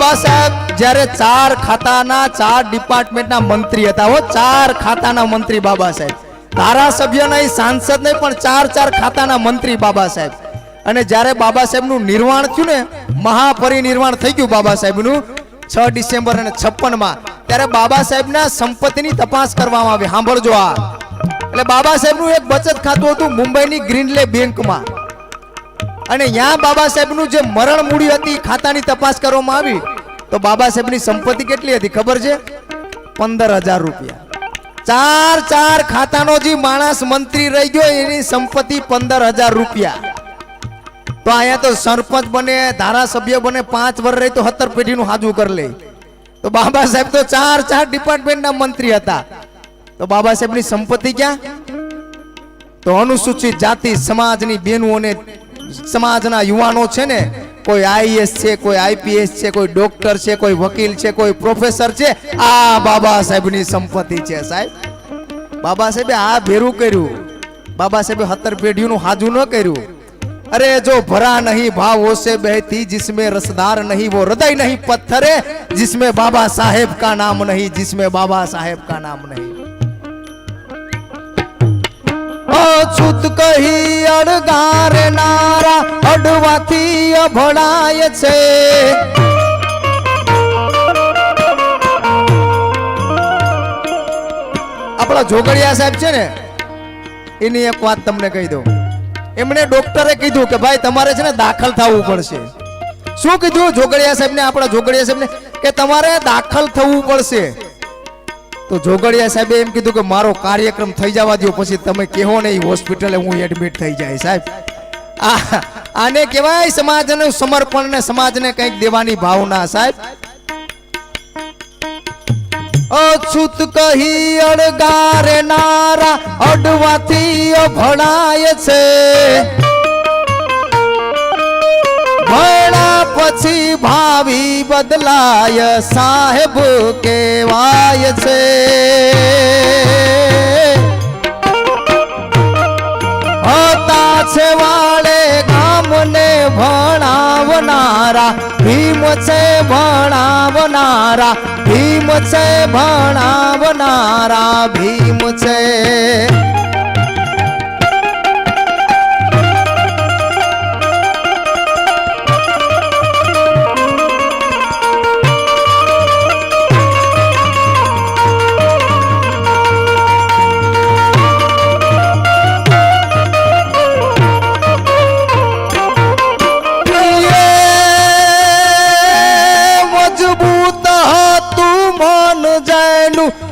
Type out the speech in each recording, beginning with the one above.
બાબા સાહેબ જ્યારે 4 ખાતાના 4 ડિપાર્ટમેન્ટના મંત્રી હતા હો, 4 ખાતાના મંત્રી બાબા સાહેબ, ધારાસભ્ય નહીં, સાંસદ નહીં, પણ 4 ખાતાના મંત્રી બાબા સાહેબ. અને જ્યારે બાબા સાહેબનું નિર્વાણ થયું ને, મહાપરિનિર્વાણ થઈ ગયું બાબા સાહેબનું 6 ડિસેમ્બર અને 56 માં, ત્યારે બાબા સાહેબના સંપત્તિની તપાસ કરવામાં આવી. સાંભળજો આ, એટલે બાબા સાહેબનું એક બચત ખાતું હતું મુંબઈની ગ્રીનલે બેંકમાં, અને ત્યાં બાબા સાહેબનું જે મરણ મૂડી હતી ખાતાની તપાસ કરવામાં આવી, તો બાબા સાહેબની સંપત્તિ કેટલી હતી ખબર છે? 15,000 રૂપિયા. 4 ખાતાનો જે માણસ મંત્રી રહી ગયો એની સંપત્તિ 15,000 રૂપિયા. તો અહીંયા તો સરપંચ બને, ધારાસભ્ય બને, 5 વર્ષ રહી તો 17 પેઢીનું હાજુ કરી લે. તો બાબા સાહેબ તો 4 ડિપાર્ટમેન્ટના મંત્રી હતા. તો બાબા સાહેબની સંપત્તિ ક્યાં? તો અનુસૂચિત જાતિ સમાજની બહેનો અને સમાજના યુવાનો છે ને, કોઈ આઈએસ છે, કોઈ આઈપીએસ છે, કોઈ ડોક્ટર છે, કોઈ વકીલ છે, કોઈ પ્રોફેસર છે, આ બાબા સાહેબની સંપત્તિ છે. સાહેબ બાબા સાહેબે આ ભેરું કર્યું. બાબા સાહેબે 17 પેઢીનું હાજુ ન કર્યું. अरे जो भरा नहीं भावों से बहती, जिसमें रसदार नहीं वो हृदय नहीं पत्थर है, जिसमें बाबा साहेब का नाम नहीं, जिसमें बाबा साहेब का नाम नहीं. અછૂત કહી અડગારે નારા અડવાથી અભળાય છે. આપણા જોગડિયા સાહેબ છે ને, એની એક વાત તમને કહી દઉં. એમણે ડોક્ટરે કીધું કે ભાઈ તમારે છે ને દાખલ થવું પડશે. શું કીધું જોગડિયા સાહેબને? આપણા જોગડિયા સાહેબને કે તમારે દાખલ થવું પડશે. તો જોગડિયા સાહેબે એમ કીધું કે મારો કાર્યક્રમ થઈ જવા દો, પછી તમે કહો ને હોસ્પિટલે હું એડમિટ થઈ જાય. સાહેબ આને કહેવાય સમાજનું સમર્પણ ને સમાજને કંઈક દેવાની ભાવના. સાહેબ અછૂત કહી અડગારે નારા અડવાથી અભળાય છે. ભણા પછી ભાવિ બદલાય સાહેબ કહેવાય છે. હતા છે વાળે ગામને ભણાવનારા, ભીમ છે ભણાવનારા, ભીમ છે ભણાવનારા, ભીમ છે.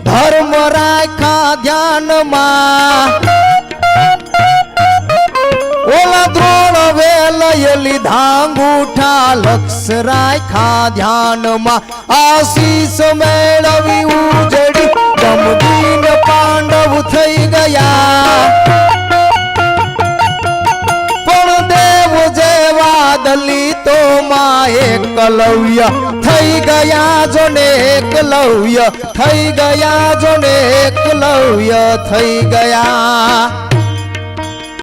ધર્મ રાખા ધ્યાનમાં, ઓલા દ્રોણ વેલયલી ધાંગુઠા લક્ષ રાખા ધ્યાનમાં. આશીષ મેળવી ઉજડી જમદીન પાંડવ થઈ ગયા, પણ દેવ જેવા દલિતો માં એકલવ્ય થઈ ગયા. જો ને એકલવ્ય થઈ ગયા, જો ને એકલવ્ય થઈ ગયા.